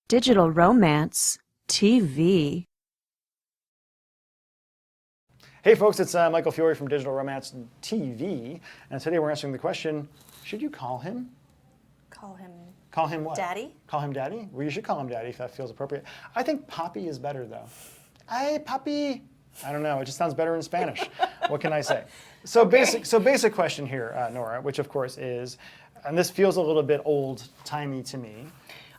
Digital Romance TV. Hey folks, it's Michael Fiore from Digital Romance TV, and today we're answering the question, should you call him? Call him what? Daddy? Call him Daddy? Well, you should call him Daddy if that feels appropriate. I think Papi is better though. Hey, Papi. I don't know, it just sounds better in Spanish. What can I say? So basic question here, Nora, which of course is, and this feels a little bit old-timey to me.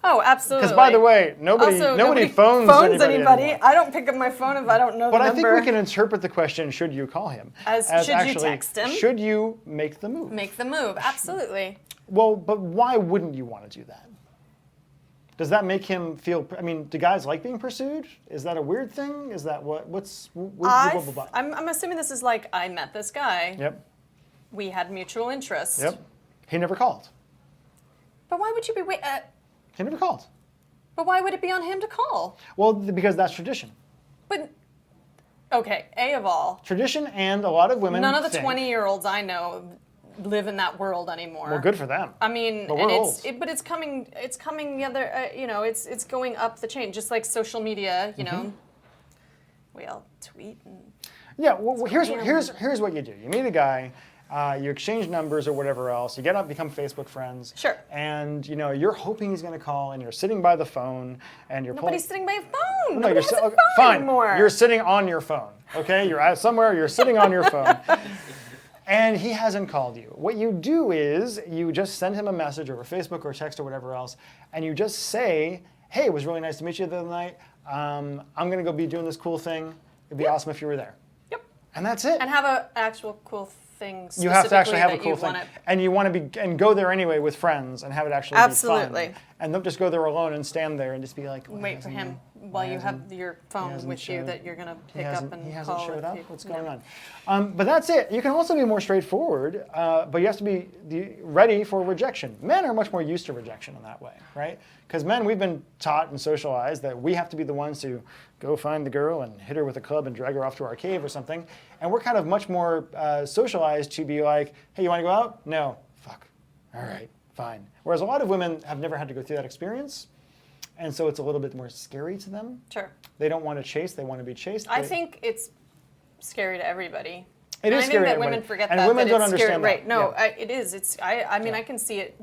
Oh, absolutely. Because by the way, nobody phones anybody anymore. I don't pick up my phone if I don't know the number. But I think we can interpret the question, should you call him? As should actually, you text him? Should you make the move? Make the move, absolutely. Well, but why wouldn't you want to do that? Does that make him feel, I mean, do guys like being pursued? Is that a weird thing? Is that I'm assuming this is like, I met this guy. Yep. We had mutual interest. Yep. He never called. But why would you be He never called. But why would it be on him to call? Well, because that's tradition. But, okay, A of all. Tradition, and a lot of women None of the 20-year-olds I know live in that world anymore. Well, good for them. I mean, but we're old. But it's coming the other, it's going up the chain, just like social media, you know. We all tweet and... Yeah, well, here's what you do. You meet a guy, you exchange numbers or whatever else, you get up, become Facebook friends. Sure. And, you're hoping he's going to call, and you're sitting by the phone, and you're Nobody's sitting by a phone. No, Nobody has a phone fine. anymore. You're sitting on your phone, okay? You're out somewhere, you're sitting on your phone. And he hasn't called you. What you do is you just send him a message over Facebook or text or whatever else, and you just say, hey, it was really nice to meet you the other night. I'm going to go be doing this cool thing. It'd be awesome if you were there. Yep. And that's it. And have an actual cool thing. You have to actually have a cool thing. And you want to go there anyway with friends and have it actually be fun. And don't just go there alone and stand there and just be like, wait for him while you have your phone with you that you're going to pick up and call. He hasn't showed up? What's going on? But that's it. You can also be more straightforward, but you have to be ready for rejection. Men are much more used to rejection in that way, right? Because men, we've been taught and socialized that we have to be the ones to go find the girl and hit her with a club and drag her off to our cave or something. And we're kind of much more socialized to be like, hey, you want to go out? No. Fuck. All right, fine. Whereas a lot of women have never had to go through that experience. And so it's a little bit more scary to them. Sure. They don't want to chase, they want to be chased. I think it's scary to everybody. It is scary to everybody. I think that women forget and that. women that don't it's understand scary. that. Right, no, yeah. it is. I mean, I can see it.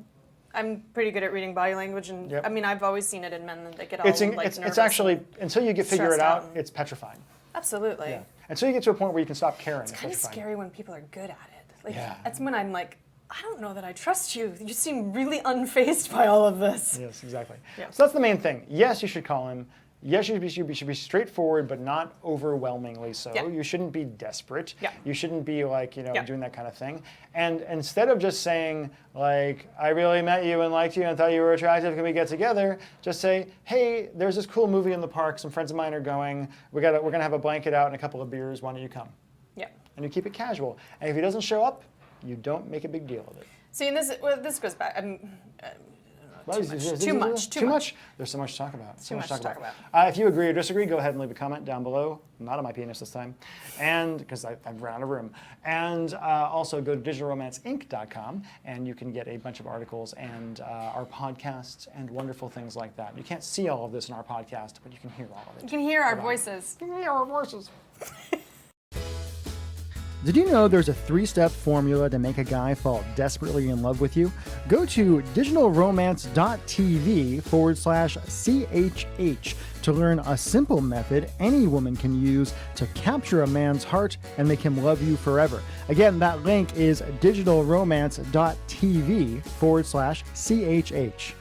I'm pretty good at reading body language, and I mean, I've always seen it in men that get all nervous. It's actually, until you figure it out, it's petrifying. Absolutely. Yeah. Until you get to a point where you can stop caring. It's kind of scary when people are good at it. Like, that's when I'm like, I don't know that I trust you. You seem really unfazed by all of this. Yes, exactly. Yeah. So that's the main thing. Yes, you should call him. Yes, you should be straightforward, but not overwhelmingly so. Yeah. You shouldn't be desperate. Yeah. You shouldn't be like, doing that kind of thing. And instead of just saying, like, I really met you and liked you and thought you were attractive, can we get together? Just say, hey, there's this cool movie in the park. Some friends of mine are going. We're gonna have a blanket out and a couple of beers. Why don't you come? Yeah. And you keep it casual. And if he doesn't show up, you don't make a big deal of it. See, and this goes back. Too much. There's so much to talk about. Too much to talk about. If you agree or disagree, go ahead and leave a comment down below. Not on my penis this time, and because I've run out of room. And also go to digitalromanceinc.com, and you can get a bunch of articles and our podcasts and wonderful things like that. You can't see all of this in our podcast, but you can hear all of it. You can hear our voices. You can hear our voices. Did you know there's a 3-step formula to make a guy fall desperately in love with you? Go to digitalromance.tv/CHH to learn a simple method any woman can use to capture a man's heart and make him love you forever. Again, that link is digitalromance.tv/CHH.